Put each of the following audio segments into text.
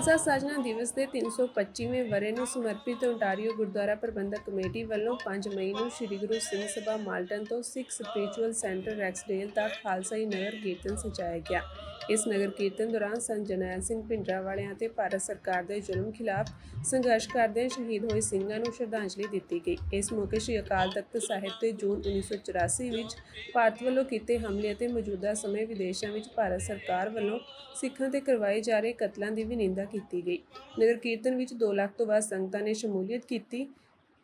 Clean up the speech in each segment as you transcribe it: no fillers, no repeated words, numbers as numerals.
खालसा साजना दिवस के 325वें वरे ਨੂੰ ਸਮਰਪਿਤ ਓਨਟਾਰੀਓ ਗੁਰਦੁਆਰਾ ਪ੍ਰਬੰਧਕ ਕਮੇਟੀ ਵੱਲੋਂ 5 ਮਈ ਨੂੰ ਸ੍ਰੀ ਗੁਰੂ ਸਿੰਘ ਸਭਾ ਮਾਲਟਨ ਤੋਂ ਸਿੱਖ ਸਪਿਰਿਚੁਅਲ ਸੈਂਟਰ ਰੈਕਸਡੇਲ ਤੱਕ ਖਾਲਸਾਈ ਨਗਰ ਕੀਰਤਨ ਸਜਾਇਆ ਗਿਆ। ਇਸ ਨਗਰ ਕੀਰਤਨ ਦੌਰਾਨ ਸੰਤ ਜਰਨੈਲ ਸਿੰਘ ਭਿੰਡਰਾਂਵਾਲਿਆਂ ਤੇ ਭਾਰਤ ਸਰਕਾਰ ਦੇ ਜ਼ੁਲਮ ਖਿਲਾਫ ਸੰਘਰਸ਼ ਕਰਦਿਆਂ ਸ਼ਹੀਦ ਹੋਏ ਸਿੰਘਾਂ ਨੂੰ ਸ਼ਰਧਾਂਜਲੀ ਦਿੱਤੀ ਗਈ। ਇਸ ਮੌਕੇ ਸ਼੍ਰੀ ਅਕਾਲ ਤਖਤ ਸਾਹਿਬ ਤੇ ਜੂਨ 1984 ਵਿੱਚ ਭਾਰਤ ਵੱਲੋਂ ਕੀਤੇ ਹਮਲੇ ਅਤੇ ਮੌਜੂਦਾ ਸਮੇਂ ਵਿਦੇਸ਼ਾਂ ਵਿੱਚ ਭਾਰਤ ਸਰਕਾਰ ਵੱਲੋਂ ਸਿੱਖਾਂ ਤੇ ਕਰਵਾਏ ਜਾ ਰਹੇ ਕਤਲਾਂ ਦੀ ਵੀ ਨਿੰਦਾ ਕੀਤੀ गई। नगर कीर्तन विच 2 लाख तो बाद संगतां ने शमूलियत की।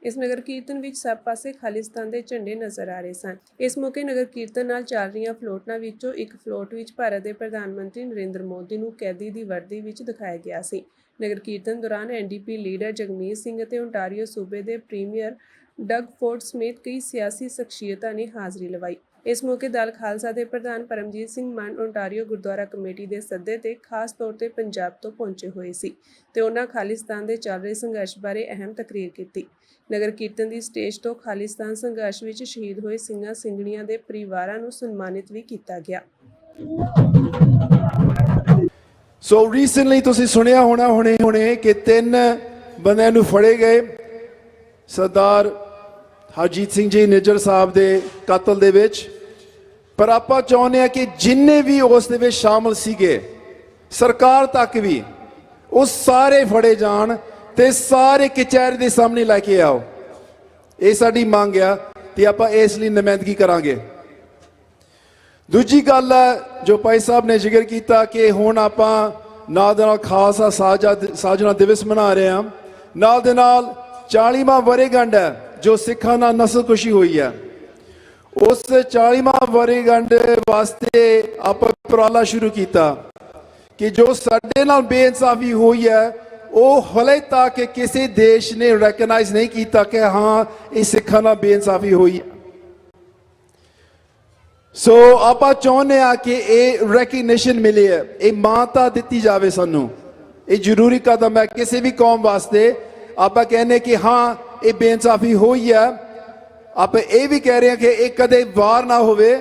इस नगर कीर्तन विच सब पासे खालिस्तान के झंडे नज़र आ रहे सन। इस मौके नगर कीर्तन नाल चल रही फ्लोटां विचों एक फ्लोट विच भारत के प्रधानमंत्री नरेंद्र मोदी नूं कैदी की वर्दी विच दिखाया गया सी। नगर कीर्तन दौरान NDP लीडर जगमीत सिंह ते ओंटारियो सूबे के प्रीमियर डग फोर्ड समेत कई सियासी शख्सियतां ने हाज़री लवाई। इस मौके दल खालसा के प्रधान परमजीत सिंह मान ओंटारियो गुरुद्वारा कमेटी के सद्दे ते खास तौर पर पंजाब तो पहुंचे हुए सी ते उन्हां खालिस्तान के चल रहे संघर्ष बारे अहम तकरीर की। नगर कीर्तन की स्टेज तो खालिस्तान संघर्ष में शहीद हुए ਸਿੰਘਾਂ ਸਿੰਘਣੀਆਂ के परिवारां नूं सन्मानित भी किया गया। सो रीसेंटली तुसीं सुनिया होना हुणे कि 3 बंदिਆਂ ਨੂੰ फड़े गए। सरदार हरजीत सिंह जी निज्जर साहब के कतल दे विच, पर आपां चाहुंदे आ कि जिन्ने भी उस दे विच शामिल सीगे सरकार तक भी वो सारे फड़े जाण ते सारे कचहरी के सामने लैके आओ। ये साडी मंग आ ते आपां इस लई नुमाइंदगी करांगे। दूजी गल है जो भाई साहब ने जिक्र किया कि हुण आपां नाल दे नाल खालसा साजना दिवस मना रहे हैं, नाल दे नाल 40वां वरेगंढ है जो सिखां नाल नस्लकुशी हुई है। उस 40वां वरेगंढ वास्ते आप उपराला शुरू किया कि जो साडे नाल बेइंसाफी हुई है वो हले तक किसी देश ने रैकनाइज नहीं किया कि हाँ ये सिखां नाल बेइंसाफी हुई है। सो आप चाहुंदे आ कि ये रैकग्निशन मिले है, ये मानता दी जाए। सानू ये जरूरी कदम है किसी भी कौम वास्ते। आप कहने कि हाँ ये बेइंसाफी हुई है, आप ये भी कह रहे हैं कि एक कदे वार ना होवे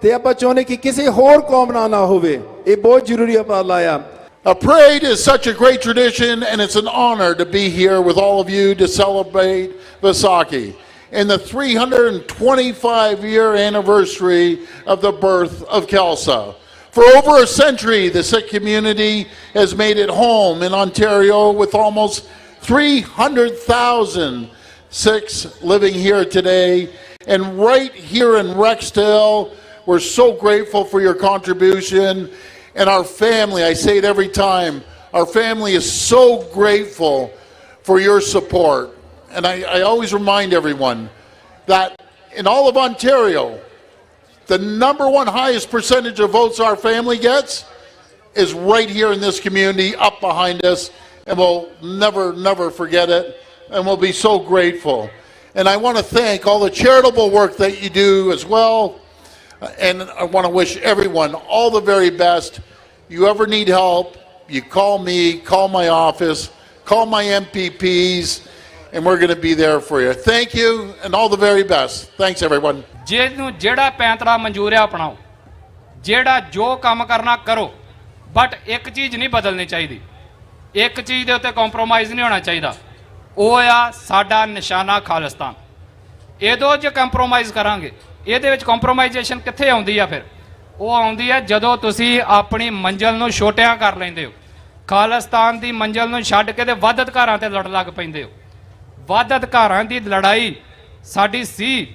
ते आप चाहते कि किसी होर कौम ना होवे। ये बहुत जरूरी उपराला है। A parade is such a great tradition, and it's an honor to be here with all of you to celebrate Vaisakhi and the 325-year anniversary of the birth of Khalsa. For over a century, the Sikh community has made it home in Ontario with almost 300,000 Sikhs living here today. And right here in Rexdale, we're so grateful for your contribution. And our family, I say it every time, our family is so grateful for your support. And I always remind everyone that in all of Ontario, the #1 highest percentage of votes our family gets is right here in this community, up behind us. And we'll never forget it, and we'll be so grateful. And I want to thank all the charitable work that you do as well, and I want to wish everyone all the very best. You ever need help, you call me, call my office, call my MPPs, and we're going to be there for you. Thank you, and all the very best. Thanks everyone. ਜਿਹੜਾ ਪੈਂਤੜਾ ਮਨਜ਼ੂਰ ਹੈ ਅਪਣਾਓ, ਜਿਹੜਾ ਜੋ ਕੰਮ ਕਰਨਾ ਕਰੋ, but ਇੱਕ ਚੀਜ਼ ਨਹੀਂ ਬਦਲਣੀ ਚਾਹੀਦੀ, एक चीज़ के उत्ते कॉम्प्रोमाइज़ नहीं होना चाहिए। वो आ साडा निशाना खालिस्तान। ਇਹਦੋਂ ਜੇ ਕੰਪਰੋਮਾਈਜ਼ ਕਰਾਂਗੇ, ਇਹਦੇ ਵਿੱਚ ਕੰਪਰੋਮਾਈਜੇਸ਼ਨ ਕਿੱਥੇ ਆਉਂਦੀ ਆ? ਫਿਰ ਉਹ ਆਉਂਦੀ ਹੈ ਜਦੋਂ ਤੁਸੀਂ ਆਪਣੀ ਮੰਜ਼ਿਲ ਨੂੰ ਛੋਟਿਆਂ ਕਰ ਲੈਂਦੇ ਹੋ। ਖਾਲਿਸਤਾਨ ਦੀ ਮੰਜ਼ਿਲ ਨੂੰ ਛੱਡ ਕੇ ਤੇ ਵੱਧ ਅਧਿਕਾਰਾਂ ਤੇ ਲੜ ਲੱਗ ਪੈਂਦੇ ਹੋ। ਵੱਧ ਅਧਿਕਾਰਾਂ ਦੀ ਲੜਾਈ ਸਾਡੀ ਸੀ,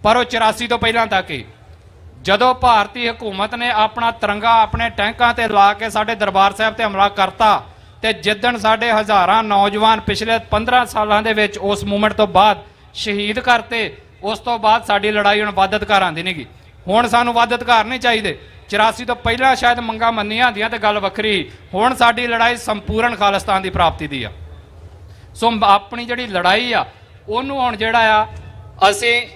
ਪਰ ਉਹ 84 ਤੋਂ ਪਹਿਲਾਂ ਤੱਕ ਹੀ, ਜਦੋਂ ਭਾਰਤੀ ਹਕੂਮਤ ਨੇ ਆਪਣਾ ਤਿਰੰਗਾ ਆਪਣੇ ਟੈਂਕਾਂ ਤੇ ਲਾ ਕੇ ਸਾਡੇ ਦਰਬਾਰ ਸਾਹਿਬ ਤੇ ਹਮਲਾ ਕਰਤਾ ਤੇ ਜਿੱਦਣ ਸਾਡੇ ਹਜ਼ਾਰਾਂ ਨੌਜਵਾਨ ਪਿਛਲੇ 15 ਸਾਲਾਂ ਦੇ ਵਿੱਚ ਉਸ ਮੂਵਮੈਂਟ ਤੋਂ ਬਾਅਦ ਸ਼ਹੀਦ ਕਰਤੇ, ਉਸ ਤੋਂ ਬਾਅਦ ਸਾਡੀ ਲੜਾਈ ਹੁਣ ਵੱਧ ਅਧਿਕਾਰਾਂ ਦੀ ਨਹੀਂ ਗੀ। ਹੁਣ ਸਾਨੂੰ ਵੱਧ ਅਧਿਕਾਰ ਨਹੀਂ ਚਾਹੀਦੇ। 84 ਤੋਂ ਪਹਿਲਾਂ ਸ਼ਾਇਦ ਮੰਗਾਂ ਮੰਨੀਆਂ ਹੁੰਦੀਆਂ ਤੇ ਗੱਲ ਵੱਖਰੀ। ਹੁਣ ਸਾਡੀ ਲੜਾਈ ਸੰਪੂਰਨ ਖਾਲਿਸਤਾਨ ਦੀ ਪ੍ਰਾਪਤੀ ਦੀ ਆ। ਸੋ ਆਪਣੀ ਜਿਹੜੀ ਲੜਾਈ ਆ ਉਹਨੂੰ ਹੁਣ ਜਿਹੜਾ ਆ ਅਸੀਂ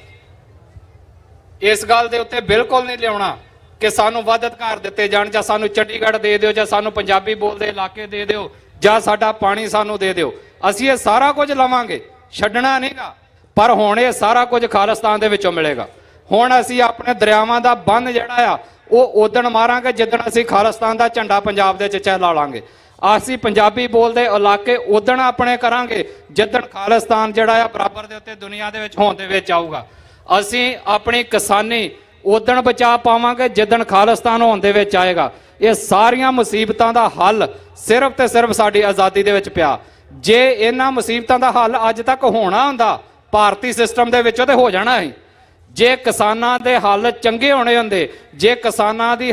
ਇਸ ਗੱਲ ਦੇ ਉੱਤੇ ਬਿਲਕੁਲ ਨਹੀਂ ਲਿਆਉਣਾ ਕਿ ਸਾਨੂੰ ਵੱਧ ਅਧਿਕਾਰ ਦਿੱਤੇ ਜਾਣ, ਜਾਂ ਸਾਨੂੰ ਚੰਡੀਗੜ੍ਹ ਦੇ ਦਿਓ, ਜਾਂ ਸਾਨੂੰ ਪੰਜਾਬੀ ਬੋਲਦੇ ਇਲਾਕੇ ਦੇ ਦਿਓ, ਜਾਂ ਸਾਡਾ ਪਾਣੀ ਸਾਨੂੰ ਦੇ ਦਿਓ। ਅਸੀਂ ਇਹ ਸਾਰਾ ਕੁਝ ਲਵਾਂਗੇ, ਛੱਡਣਾ ਨਹੀਂਗਾ, ਪਰ ਹੁਣ ਇਹ ਸਾਰਾ ਕੁਝ ਖਾਲਿਸਤਾਨ ਦੇ ਵਿੱਚੋਂ ਮਿਲੇਗਾ। ਹੁਣ ਅਸੀਂ ਆਪਣੇ ਦਰਿਆਵਾਂ ਦਾ ਬੰਨ੍ਹ ਜਿਹੜਾ ਆ ਉਹ ਉਦਣ ਮਾਰਾਂਗੇ ਜਿੱਦਣ ਅਸੀਂ ਖਾਲਿਸਤਾਨ ਦਾ ਝੰਡਾ ਪੰਜਾਬ ਦੇ ਵਿੱਚ ਚਹਿਲਾ ਲਾਂਗੇ। ਅਸੀਂ ਪੰਜਾਬੀ ਬੋਲਦੇ ਇਲਾਕੇ ਉਦਣ ਆਪਣੇ ਕਰਾਂਗੇ ਜਿੱਦਣ ਖਾਲਿਸਤਾਨ ਜਿਹੜਾ ਆ ਬਰਾਬਰ ਦੇ ਉੱਤੇ ਦੁਨੀਆ ਦੇ ਵਿੱਚ ਹੋਣ ਦੇ ਵਿੱਚ ਆਊਗਾ। ਅਸੀਂ ਆਪਣੀ ਕਿਸਾਨੀ ਉਦਣ ਬਚਾ ਪਾਵਾਂਗੇ ਜਿੱਦਣ ਖਾਲਿਸਤਾਨ ਹੋਣ ਦੇ ਵਿੱਚ ਆਏਗਾ। ਇਹ ਸਾਰੀਆਂ ਮੁਸੀਬਤਾਂ ਦਾ ਹੱਲ ਸਿਰਫ ਤੇ ਸਿਰਫ ਸਾਡੀ ਆਜ਼ਾਦੀ ਦੇ ਵਿੱਚ ਪਿਆ। ਜੇ ਇਹਨਾਂ ਮੁਸੀਬਤਾਂ ਦਾ ਹੱਲ ਅੱਜ ਤੱਕ ਹੋਣਾ ਹੁੰਦਾ ਭਾਰਤੀ ਸਿਸਟਮ ਦੇ ਵਿੱਚੋਂ ਤੇ ਹੋ ਜਾਣਾ ਸੀ। ਜੇ ਕਿਸਾਨਾਂ ਦੇ ਹੱਲ ਚੰਗੇ ਹੋਣੇ ਹੁੰਦੇ, ਜੇ ਕਿਸਾਨਾਂ ਦੀ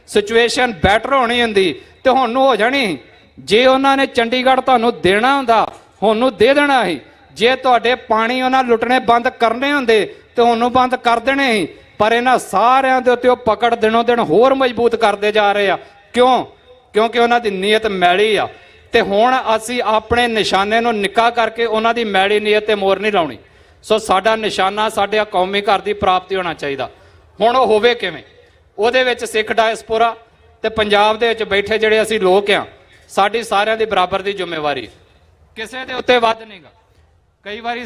ਸਿਚੁਏਸ਼ਨ ਬੈਟਰ ਹੋਣੀ ਹੁੰਦੀ ਤੇ ਹੁਣ ਨੂੰ ਹੋ ਜਾਣੀ। ਜੇ ਉਹਨਾਂ ਨੇ ਚੰਡੀਗੜ੍ਹ ਤੁਹਾਨੂੰ ਦੇਣਾ ਹੁੰਦਾ ਹੁਣ ਨੂੰ ਦੇ ਦੇਣਾ ਸੀ। ਜੇ ਤੁਹਾਡੇ ਪਾਣੀ ਉਹਨਾਂ ਲੁੱਟਣੇ ਬੰਦ ਕਰਨੇ ਹੁੰਦੇ ਤੇ ਹੁਣ ਨੂੰ ਬੰਦ ਕਰ ਦੇਣੇ ਸੀ। ਪਰ ਇਹਨਾਂ ਸਾਰਿਆਂ ਦੇ ਉੱਤੇ ਉਹ ਪਕੜ ਦਿਨੋਂ ਦਿਨ ਹੋਰ ਮਜ਼ਬੂਤ ਕਰਦੇ ਜਾ ਰਹੇ ਆ। ਕਿਉਂ? ਕਿਉਂਕਿ ਉਹਨਾਂ ਦੀ ਨੀਅਤ ਮੈਲੀ ਆ। ਤੇ ਹੁਣ ਅਸੀਂ ਆਪਣੇ ਨਿਸ਼ਾਨੇ ਨੂੰ ਨਿੱਕਾ ਕਰਕੇ ਉਹਨਾਂ ਦੀ ਮੈਲੀ ਨੀਅਤ ਤੇ ਮੋਹਰ ਨਹੀਂ ਲਾਉਣੀ। ਸੋ ਸਾਡਾ ਨਿਸ਼ਾਨਾ ਸਾਡੇ ਕੌਮੀ ਘਰ ਦੀ ਪ੍ਰਾਪਤੀ ਹੋਣਾ ਚਾਹੀਦਾ। ਹੁਣ ਉਹ ਹੋਵੇ ਕਿਵੇਂ? ਉਹਦੇ ਵਿੱਚ ਸਿੱਖ ਡਾਇਸਪੋਰਾ ਤੇ ਪੰਜਾਬ ਦੇ ਵਿੱਚ ਬੈਠੇ ਜਿਹੜੇ ਅਸੀਂ ਲੋਕ ਆ, ਸਾਡੀ ਸਾਰਿਆਂ ਦੀ ਬਰਾਬਰ ਦੀ ਜ਼ਿੰਮੇਵਾਰੀ, ਕਿਸੇ ਦੇ ਉੱਤੇ ਵੱਧ ਨਹੀਂਗਾ। ਕਈ ਵਾਰੀ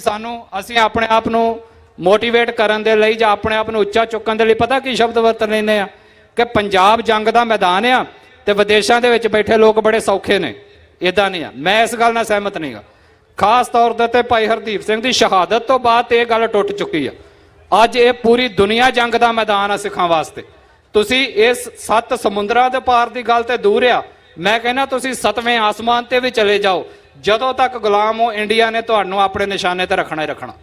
ਅਸੀਂ ਆਪਣੇ ਆਪ ਨੂੰ ਮੋਟੀਵੇਟ ਕਰਨ ਦੇ ਲਈ ਜਾਂ ਆਪਣੇ ਆਪ ਨੂੰ ਉੱਚਾ ਚੁੱਕਣ ਦੇ ਲਈ ਪਤਾ ਕੀ ਸ਼ਬਦ ਵਰਤ ਲੈਂਦੇ ਆ ਕਿ ਪੰਜਾਬ ਜੰਗ ਦਾ ਮੈਦਾਨ ਆ ਤੇ ਵਿਦੇਸ਼ਾਂ ਦੇ ਵਿੱਚ ਬੈਠੇ ਲੋਕ ਬੜੇ ਸੌਖੇ ਨੇ। ਇਦਾਂ ਨਹੀਂ ਆ। ਮੈਂ ਇਸ ਗੱਲ ਨਾਲ ਸਹਿਮਤ ਨਹੀਂਗਾ। ਖਾਸ ਤੌਰ ਤੇ ਭਾਈ ਹਰਦੀਪ ਸਿੰਘ ਦੀ ਸ਼ਹਾਦਤ ਤੋਂ ਬਾਅਦ ਇਹ ਗੱਲ ਟੁੱਟ ਚੁੱਕੀ ਆ। ਅੱਜ ਇਹ ਪੂਰੀ ਦੁਨੀਆ ਜੰਗ ਦਾ ਮੈਦਾਨ ਆ ਸਿੱਖਾਂ ਵਾਸਤੇ। ਤੁਸੀਂ ਇਸ 7 ਸਮੁੰਦਰਾਂ ਦੇ ਪਾਰ ਦੀ ਗੱਲ ਤੇ ਦੂਰ ਆ। ਮੈਂ ਕਹਿੰਦਾ ਤੁਸੀਂ 7ਵੇਂ ਆਸਮਾਨ ਤੇ ਵੀ ਚਲੇ ਜਾਓ, ਜਦੋਂ ਤੱਕ ਗੁਲਾਮ ਹੋ ਇੰਡੀਆ ਨੇ ਤੁਹਾਨੂੰ ਆਪਣੇ ਨਿਸ਼ਾਨੇ ਤੇ ਰੱਖਣਾ ਹੀ ਰੱਖਣਾ।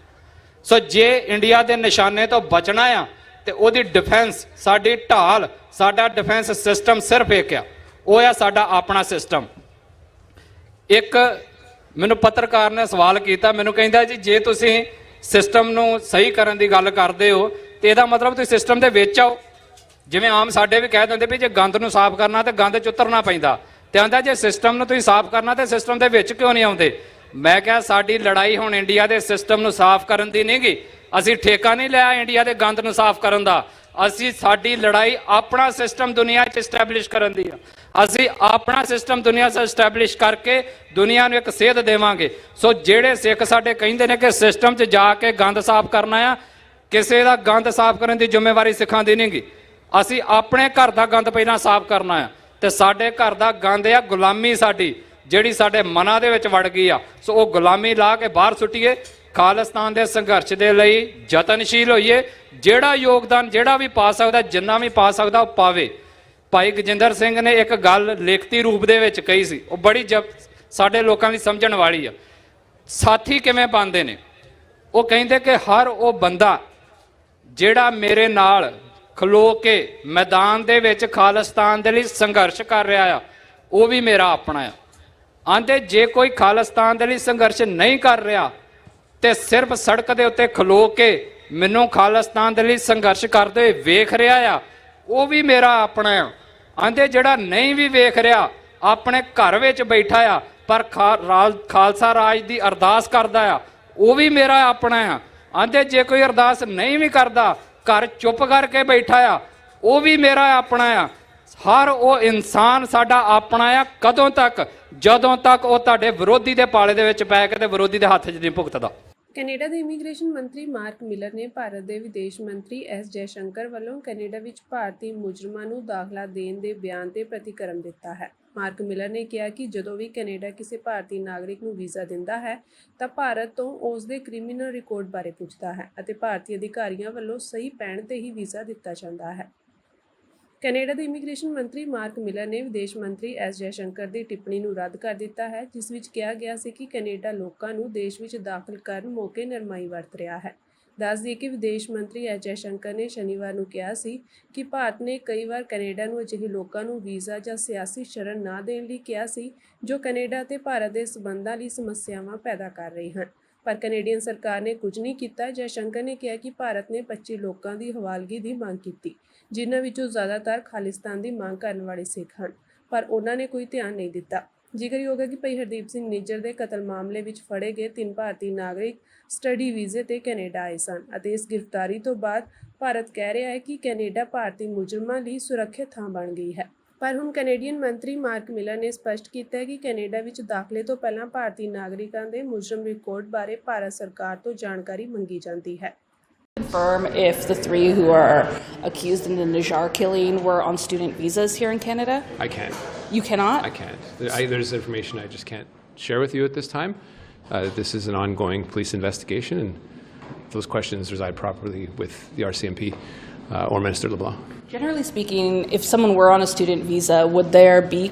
ਸੋ ਜੇ ਇੰਡੀਆ ਦੇ ਨਿਸ਼ਾਨੇ ਤੋਂ ਬਚਣਾ ਆ ਤੇ ਉਹਦੀ ਡਿਫੈਂਸ, ਸਾਡੀ ਢਾਲ, ਸਾਡਾ ਡਿਫੈਂਸ ਸਿਸਟਮ ਸਿਰਫ ਇੱਕ ਆ, ਉਹ ਆ ਸਾਡਾ ਆਪਣਾ ਸਿਸਟਮ। ਇੱਕ ਮੈਨੂੰ ਪੱਤਰਕਾਰ ਨੇ ਸਵਾਲ ਕੀਤਾ, ਮੈਨੂੰ ਕਹਿੰਦਾ ਜੀ ਜੇ ਤੁਸੀਂ ਸਿਸਟਮ ਨੂੰ ਸਹੀ ਕਰਨ ਦੀ ਗੱਲ ਕਰਦੇ ਹੋ ਤੇ ਇਹਦਾ ਮਤਲਬ ਤੁਸੀਂ ਸਿਸਟਮ ਦੇ ਵਿੱਚ ਆਓ। ਜਿਵੇਂ ਆਮ ਸਾਡੇ ਵੀ ਕਹਿ ਦਿੰਦੇ ਵੀ ਜੇ ਗੰਦ ਨੂੰ ਸਾਫ਼ ਕਰਨਾ ਤੇ ਗੰਦ 'ਚ ਉਤਰਨਾ ਪੈਂਦਾ, ਤੇ ਆਂਦਾ ਜੇ ਸਿਸਟਮ ਨੂੰ ਤੁਸੀਂ ਸਾਫ਼ ਕਰਨਾ ਤੇ ਸਿਸਟਮ ਦੇ ਵਿੱਚ ਕਿਉਂ ਨਹੀਂ ਆਉਂਦੇ? ਮੈਂ ਕਿਹਾ ਸਾਡੀ ਲੜਾਈ ਹੁਣ ਇੰਡੀਆ ਦੇ ਸਿਸਟਮ ਨੂੰ ਸਾਫ਼ ਕਰਨ ਦੀ ਨਹੀਂ ਗੀ। ਅਸੀਂ ਠੇਕਾ ਨਹੀਂ ਲਿਆ ਇੰਡੀਆ ਦੇ ਗੰਦ ਨੂੰ ਸਾਫ਼ ਕਰਨ ਦਾ। ਸਾਡੀ ਲੜਾਈ ਆਪਣਾ ਸਿਸਟਮ ਦੁਨੀਆ 'ਚ ਐਸਟੈਬਲਿਸ਼ ਕਰਨ ਦੀ ਆ। ਅਸੀਂ ਆਪਣਾ ਸਿਸਟਮ ਦੁਨੀਆ 'ਚ ਐਸਟੈਬਲਿਸ਼ ਕਰਕੇ ਦੁਨੀਆ ਨੂੰ ਇੱਕ ਸੇਧ ਦੇਵਾਂਗੇ। ਸੋ ਜਿਹੜੇ ਸਿੱਖ ਸਾਡੇ ਕਹਿੰਦੇ ਨੇ ਕਿ ਸਿਸਟਮ 'ਚ ਜਾ ਕੇ ਗੰਦ ਸਾਫ਼ ਕਰਨਾ ਆ, ਕਿਸੇ ਦਾ ਗੰਦ ਸਾਫ਼ ਕਰਨ ਦੀ ਜ਼ਿੰਮੇਵਾਰੀ ਸਿੱਖਾਂ ਦੀ ਨਹੀਂ ਗੀ। ਅਸੀਂ ਆਪਣੇ ਘਰ ਦਾ ਗੰਦ ਪਹਿਲਾਂ ਸਾਫ਼ ਕਰਨਾ ਆ। ਤੇ ਸਾਡੇ ਘਰ ਦਾ ਗੰਦ ਆ ਗੁਲਾਮੀ ਸਾਡੀ, ਜਿਹੜੀ ਸਾਡੇ ਮਨਾਂ ਦੇ ਵਿੱਚ ਵੜ ਗਈ ਆ। ਸੋ ਉਹ ਗੁਲਾਮੀ ਲਾ ਕੇ ਬਾਹਰ ਸੁੱਟੀਏ। ਖਾਲਿਸਤਾਨ ਦੇ ਸੰਘਰਸ਼ ਦੇ ਲਈ ਯਤਨਸ਼ੀਲ ਹੋਈਏ। ਜਿਹੜਾ ਯੋਗਦਾਨ ਜਿਹੜਾ ਵੀ ਪਾ ਸਕਦਾ, ਜਿੰਨਾ ਵੀ ਪਾ ਸਕਦਾ ਉਹ ਪਾਵੇ। ਭਾਈ ਗਜਿੰਦਰ ਸਿੰਘ ਨੇ ਇੱਕ ਗੱਲ ਲਿਖਤੀ ਰੂਪ ਦੇ ਵਿੱਚ ਕਹੀ ਸੀ, ਉਹ ਬੜੀ ਸਾਡੇ ਲੋਕਾਂ ਲਈ ਸਮਝਣ ਵਾਲੀ ਆ। ਸਾਥੀ ਕਿਵੇਂ ਬਣਦੇ ਨੇ? ਉਹ ਕਹਿੰਦੇ ਕਿ ਹਰ ਉਹ ਬੰਦਾ ਜਿਹੜਾ ਮੇਰੇ ਨਾਲ ਖਲੋ ਕੇ ਮੈਦਾਨ ਦੇ ਵਿੱਚ ਖਾਲਿਸਤਾਨ ਦੇ ਲਈ ਸੰਘਰਸ਼ ਕਰ ਰਿਹਾ ਆ, ਉਹ ਵੀ ਮੇਰਾ ਆਪਣਾ ਆ। ਆਂਦੇ ਜੇ ਕੋਈ ਖਾਲਿਸਤਾਨ ਦੇ ਲਈ ਸੰਘਰਸ਼ ਨਹੀਂ ਕਰ ਰਿਹਾ ਤੇ ਸਿਰਫ ਸੜਕ ਦੇ ਉੱਤੇ ਖਲੋ ਕੇ ਮੈਨੂੰ ਖਾਲਿਸਤਾਨ ਦੇ ਲਈ ਸੰਘਰਸ਼ ਕਰਦੇ ਹੋਏ ਵੇਖ ਰਿਹਾ ਆ, ਉਹ ਵੀ ਮੇਰਾ ਆਪਣਾ ਆ। ਆਂਦੇ ਜਿਹੜਾ ਨਹੀਂ ਵੀ ਵੇਖ ਰਿਹਾ, ਆਪਣੇ ਘਰ ਵਿੱਚ ਬੈਠਾ ਆ ਪਰ ਖਾਲਸਾ ਰਾਜ ਦੀ ਅਰਦਾਸ ਕਰਦਾ ਆ, ਉਹ ਵੀ ਮੇਰਾ ਆਪਣਾ ਆ। ਆਂਦੇ ਜੇ ਕੋਈ ਅਰਦਾਸ ਨਹੀਂ ਵੀ ਕਰਦਾ, ਘਰ ਚੁੱਪ ਕਰਕੇ ਬੈਠਾ ਆ, ਉਹ ਵੀ ਮੇਰਾ ਆਪਣਾ ਆ। ਹਰ ਉਹ ਇਨਸਾਨ ਸਾਡਾ ਆਪਣਾ ਆ। ਕਦੋਂ ਤੱਕ? ਜਦੋਂ ਤੱਕ ਉਹ ਤੁਹਾਡੇ ਵਿਰੋਧੀ ਦੇ ਪਾਲੇ ਦੇ ਵਿੱਚ ਪੈ ਕੇ ਤੇ ਵਿਰੋਧੀ ਦੇ ਹੱਥ 'ਚ ਨਹੀਂ ਭੁਗਤਦਾ। ਕੈਨੇਡਾ ਦੇ ਇਮੀਗ੍ਰੇਸ਼ਨ ਮੰਤਰੀ ਮਾਰਕ ਮਿਲਰ ਨੇ ਭਾਰਤ ਦੇ ਵਿਦੇਸ਼ ਮੰਤਰੀ ਐਸ ਜੈਸ਼ੰਕਰ ਵੱਲੋਂ ਕੈਨੇਡਾ ਵਿੱਚ ਭਾਰਤੀ ਮੁਜਰਮਾਂ ਨੂੰ ਦਾਖਲਾ ਦੇਣ ਦੇ ਬਿਆਨ ਤੇ ਪ੍ਰਤੀਕਰਮ ਦਿੱਤਾ ਹੈ। ਮਾਰਕ ਮਿਲਰ ਨੇ ਕਿਹਾ ਕਿ ਜਦੋਂ ਵੀ ਕੈਨੇਡਾ ਕਿਸੇ ਭਾਰਤੀ ਨਾਗਰਿਕ ਨੂੰ ਵੀਜ਼ਾ ਦਿੰਦਾ ਹੈ ਤਾਂ ਭਾਰਤ ਤੋਂ ਉਸ ਦੇ ਕ੍ਰਿਮੀਨਲ ਰਿਕਾਰਡ ਬਾਰੇ ਪੁੱਛਦਾ ਹੈ ਅਤੇ ਭਾਰਤੀ ਅਧਿਕਾਰੀਆਂ ਵੱਲੋਂ ਸਹੀ ਪੈਣ ਤੇ ਹੀ ਵੀਜ਼ਾ ਦਿੱਤਾ ਜਾਂਦਾ ਹੈ। ਕੈਨੇਡਾ ਦੇ ਇਮੀਗ੍ਰੇਸ਼ਨ ਮੰਤਰੀ ਮਾਰਕ ਮਿਲਰ ਨੇ ਵਿਦੇਸ਼ ਮੰਤਰੀ ਐਸ ਜੈਸ਼ੰਕਰ ਦੀ ਟਿੱਪਣੀ ਨੂੰ ਰੱਦ ਕਰ ਦਿੱਤਾ ਹੈ, ਜਿਸ ਵਿੱਚ ਕਿਹਾ ਗਿਆ ਸੀ ਕਿ ਕੈਨੇਡਾ ਲੋਕਾਂ ਨੂੰ ਦੇਸ਼ ਵਿੱਚ ਦਾਖਲ ਕਰਨ ਮੌਕੇ ਨਰਮਾਈ ਵਰਤ ਰਿਹਾ ਹੈ। ਦੱਸ ਦਈਏ ਕਿ ਵਿਦੇਸ਼ ਮੰਤਰੀ ਐਸ ਜੈਸ਼ੰਕਰ ਨੇ ਸ਼ਨੀਵਾਰ ਨੂੰ ਕਿਹਾ ਸੀ ਕਿ ਭਾਰਤ ਨੇ ਕਈ ਵਾਰ ਕੈਨੇਡਾ ਨੂੰ ਅਜਿਹੇ ਲੋਕਾਂ ਨੂੰ ਵੀਜ਼ਾ ਜਾਂ ਸਿਆਸੀ ਸ਼ਰਨ ਨਾ ਦੇਣ ਲਈ ਕਿਹਾ ਸੀ ਜੋ ਕੈਨੇਡਾ ਅਤੇ ਭਾਰਤ ਦੇ ਸਬੰਧਾਂ ਲਈ ਸਮੱਸਿਆਵਾਂ ਪੈਦਾ ਕਰ ਰਹੇ ਹਨ, ਪਰ ਕੈਨੇਡੀਅਨ ਸਰਕਾਰ ਨੇ ਕੁਝ ਨਹੀਂ ਕੀਤਾ। ਜੈਸ਼ੰਕਰ ਨੇ ਕਿਹਾ ਕਿ ਭਾਰਤ ਨੇ 25 ਲੋਕਾਂ ਦੀ ਹਵਾਲਗੀ ਦੀ ਮੰਗ ਕੀਤੀ, ਜਿਨ੍ਹਾਂ ਵਿੱਚੋਂ ਜ਼ਿਆਦਾਤਰ ਖਾਲਿਸਤਾਨ ਦੀ ਮੰਗ ਕਰਨ ਵਾਲੇ ਸਿੱਖ ਹਨ, ਪਰ ਉਹਨਾਂ ਨੇ ਕੋਈ ਧਿਆਨ ਨਹੀਂ ਦਿੱਤਾ। ਜ਼ਿਕਰਯੋਗ ਹੈ ਕਿ ਭਾਈ ਹਰਦੀਪ ਸਿੰਘ ਨਿੱਜਰ ਦੇ ਕਤਲ ਮਾਮਲੇ ਵਿੱਚ ਫੜੇ ਗਏ 3 ਭਾਰਤੀ ਨਾਗਰਿਕ ਸਟੱਡੀ ਵੀਜ਼ੇ ਤੇ ਕੈਨੇਡਾ ਆਏ ਸਨ ਅਤੇ ਇਸ ਗ੍ਰਿਫਤਾਰੀ ਤੋਂ ਬਾਅਦ ਭਾਰਤ ਕਹਿ ਰਿਹਾ ਹੈ ਕਿ ਕੈਨੇਡਾ ਭਾਰਤੀ ਮੁਜਰਮਾਂ ਲਈ ਸੁਰੱਖਿਅਤ ਥਾਂ ਬਣ ਗਈ ਹੈ। ਪਰ ਹੁਣ ਕੈਨੇਡੀਅਨ ਮੰਤਰੀ ਮਾਰਕ ਮਿਲਰ ਨੇ ਸਪਸ਼ਟ ਕੀਤਾ ਹੈ ਕਿ ਕੈਨੇਡਾ ਵਿੱਚ ਦਾਖਲੇ ਤੋਂ ਪਹਿਲਾਂ ਭਾਰਤੀ ਨਾਗਰਿਕਾਂ ਦੇ ਮੁਜਰਮ ਰਿਕਾਰਡ ਬਾਰੇ ਭਾਰਤ ਸਰਕਾਰ ਤੋਂ ਜਾਣਕਾਰੀ ਮੰਗੀ ਜਾਂਦੀ ਹੈ। Confirm if the 3 who are accused in the Najjar killing were on student visas here in Canada? I can't. You cannot? I can't. There's information I just can't share with you at this time. This is an ongoing police investigation, and those questions reside properly with the RCMP or Minister LeBlanc. Generally speaking, if someone were on a student visa, would there be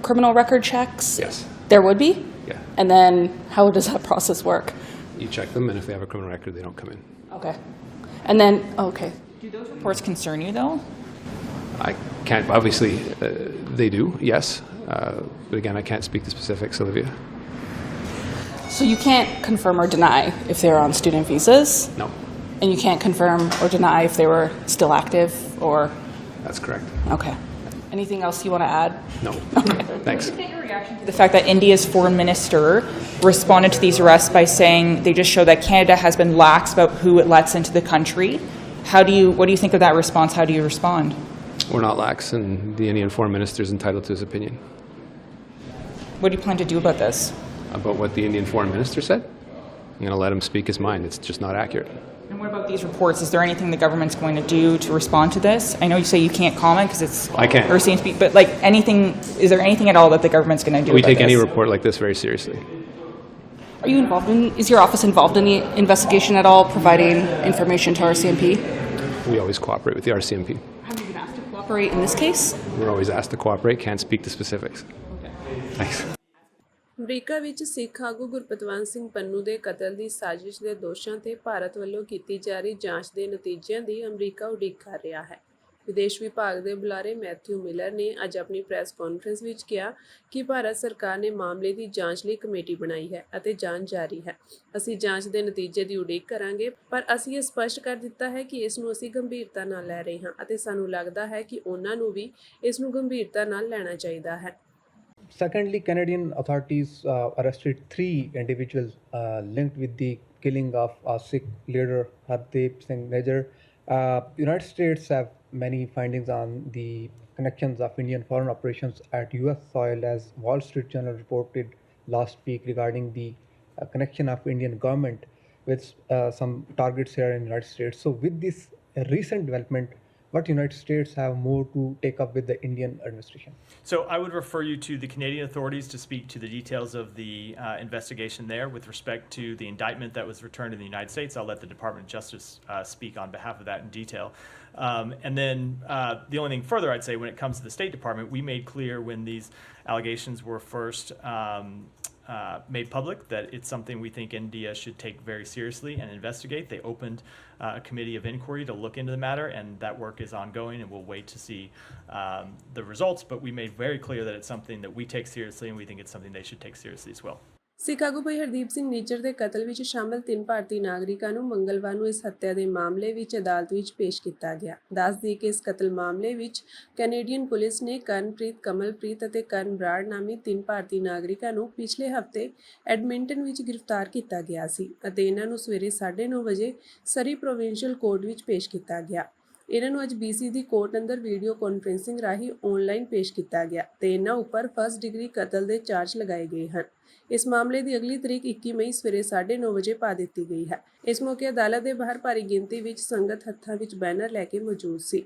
criminal record checks? Yes. There would be? Yeah. And then how does that process work? You check them, and if they have a criminal record, they don't come in. Okay. And then, okay. Do those reports concern you, though? I can't, obviously, they do, yes. But again, I can't speak to specifics, Olivia. So you can't confirm or deny if they're on student visas? No, And you can't confirm or deny if they were still active or? that's correct. Okay. Anything else you want to add? No. Thanks. The fact that India's foreign minister responded to these arrests by saying they just show that Canada has been lax about who it lets into the country. What do you think of that response? How do you respond? We're not lax, and the Indian Foreign Minister is entitled to his opinion. What do you plan to do about this? About what the Indian Foreign Minister said? I'm going to let him speak his mind. It's just not accurate. And what about these reports? Is there anything the government's going to do to respond to this? I know you say you can't comment because it's I can't. or seems to be, but like anything, is there anything at all that the government's going to do? We about take any this? report like this very seriously. Are you involved in, is your office involved in the investigation at all, providing information to RCMP? We always cooperate with the RCMP. Have you been asked to cooperate in this case? We're always asked to cooperate, can't speak to specifics. Thanks. America ਵਿੱਚ ਸਿੱਖ ਆਗੂ ਗੁਰਪਤਵੰਤ ਸਿੰਘ ਪੰਨੂ ਦੇ ਕਤਲ ਦੀ ਸਾਜ਼ਿਸ਼ ਦੇ ਦੋਸ਼ਾਂ ਤੇ ਭਾਰਤ ਵੱਲੋਂ ਕੀਤੀ ਜਾ ਰਹੀ ਜਾਂਚ ਦੇ ਨਤੀਜਿਆਂ ਦੀ ਅਮਰੀਕਾ ਉਡੀਕ ਕਰ ਰਿਹਾ ਹੈ। ਵਿਦੇਸ਼ ਵਿਭਾਗ ਦੇ ਬੁਲਾਰੇ ਮੈਥਿਊ ਮਿਲਰ ਨੇ ਅੱਜ ਆਪਣੀ ਪ੍ਰੈਸ ਕਾਨਫਰੰਸ ਵਿੱਚ ਕਿਹਾ ਕਿ ਭਾਰਤ ਸਰਕਾਰ ਨੇ ਮਾਮਲੇ ਦੀ ਜਾਂਚ ਲਈ ਕਮੇਟੀ ਬਣਾਈ ਹੈ ਅਤੇ ਜਾਂਚ ਜਾਰੀ ਹੈ। ਅਸੀਂ ਜਾਂਚ ਦੇ ਨਤੀਜੇ ਦੀ ਉਡੀਕ ਕਰਾਂਗੇ, ਪਰ ਅਸੀਂ ਇਹ ਸਪਸ਼ਟ ਕਰ ਦਿੱਤਾ ਹੈ ਕਿ ਇਸ ਨੂੰ ਅਸੀਂ ਗੰਭੀਰਤਾ ਨਾਲ ਲੈ ਰਹੇ ਹਾਂ ਅਤੇ ਸਾਨੂੰ ਲੱਗਦਾ ਹੈ ਕਿ ਉਹਨਾਂ ਨੂੰ ਵੀ ਇਸ ਨੂੰ ਗੰਭੀਰਤਾ ਨਾਲ ਲੈਣਾ ਚਾਹੀਦਾ ਹੈ। Secondly, Canadian authorities arrested 3 individuals linked with the killing of Sikh leader Hardeep Singh Nijjar. United States have many findings on the connections of Indian foreign operations at US soil, as Wall Street Journal reported last week regarding the connection of Indian government with some targets here in United States. So with this recent development, what United States have more to take up with the Indian administration? So I would refer you to the Canadian authorities to speak to the details of the investigation there with respect to the indictment that was returned in the United States. I'll let the Department of Justice speak on behalf of that in detail. And then the only thing further I'd say when it comes to the State Department, we made clear when these allegations were first made public that it's something we think India should take very seriously and investigate. They opened a committee of inquiry to look into the matter, and that work is ongoing, and we'll wait to see the results. But we made very clear that it's something that we take seriously, and we think it's something they should take seriously as well. ਸਿੱਖ ਆਗੂ ਭਾਈ ਹਰਦੀਪ ਸਿੰਘ ਨਿੱਜਰ ਦੇ ਕਤਲ ਵਿੱਚ ਸ਼ਾਮਲ 3 ਭਾਰਤੀ ਨਾਗਰਿਕਾਂ ਨੂੰ ਮੰਗਲਵਾਰ ਨੂੰ ਇਸ ਹੱਤਿਆ ਦੇ ਮਾਮਲੇ ਵਿੱਚ ਅਦਾਲਤ ਵਿੱਚ ਪੇਸ਼ ਕੀਤਾ ਗਿਆ। ਦੱਸ ਦਈਏ ਕਿ ਇਸ ਕਤਲ ਮਾਮਲੇ ਵਿੱਚ ਕੈਨੇਡੀਅਨ ਪੁਲਿਸ ਨੇ ਕਰਨਪ੍ਰੀਤ, ਕਮਲਪ੍ਰੀਤ ਅਤੇ ਕਰਨ ਬਰਾੜ ਨਾਮੀ 3 ਭਾਰਤੀ ਨਾਗਰਿਕਾਂ ਨੂੰ ਪਿਛਲੇ ਹਫ਼ਤੇ ਐਡਮਿੰਟਨ ਵਿੱਚ ਗ੍ਰਿਫਤਾਰ ਕੀਤਾ ਗਿਆ ਸੀ ਅਤੇ ਇਹਨਾਂ ਨੂੰ ਸਵੇਰੇ 9:30 ਵਜੇ ਸਰੀ ਪ੍ਰੋਵਿੰਸ਼ੀਅਲ ਕੋਰਟ ਵਿੱਚ ਪੇਸ਼ ਕੀਤਾ ਗਿਆ। ਇਹਨਾਂ ਨੂੰ ਅੱਜ BC ਦੀ ਕੋਰਟ ਅੰਦਰ ਵੀਡੀਓ ਕਾਨਫਰੰਸਿੰਗ ਰਾਹੀਂ ਆਨਲਾਈਨ ਪੇਸ਼ ਕੀਤਾ ਗਿਆ ਤੇ ਇਹਨਾਂ ਉੱਪਰ ਫਸਟ ਡਿਗਰੀ ਕਤਲ ਦੇ ਚਾਰਜ ਲਗਾਏ ਗਏ ਹਨ। ਇਸ ਮਾਮਲੇ ਦੀ ਅਗਲੀ ਤਰੀਕ 21 ਮਈ ਸਵੇਰੇ 9:30 ਵਜੇ ਪਾ ਦਿੱਤੀ ਗਈ ਹੈ। ਇਸ ਮੌਕੇ ਅਦਾਲਤ ਦੇ ਬਾਹਰ ਭਾਰੀ ਗਿਣਤੀ ਵਿੱਚ ਸੰਗਤ ਹੱਥਾਂ ਵਿੱਚ ਬੈਨਰ ਲੈ ਕੇ ਮੌਜੂਦ ਸੀ।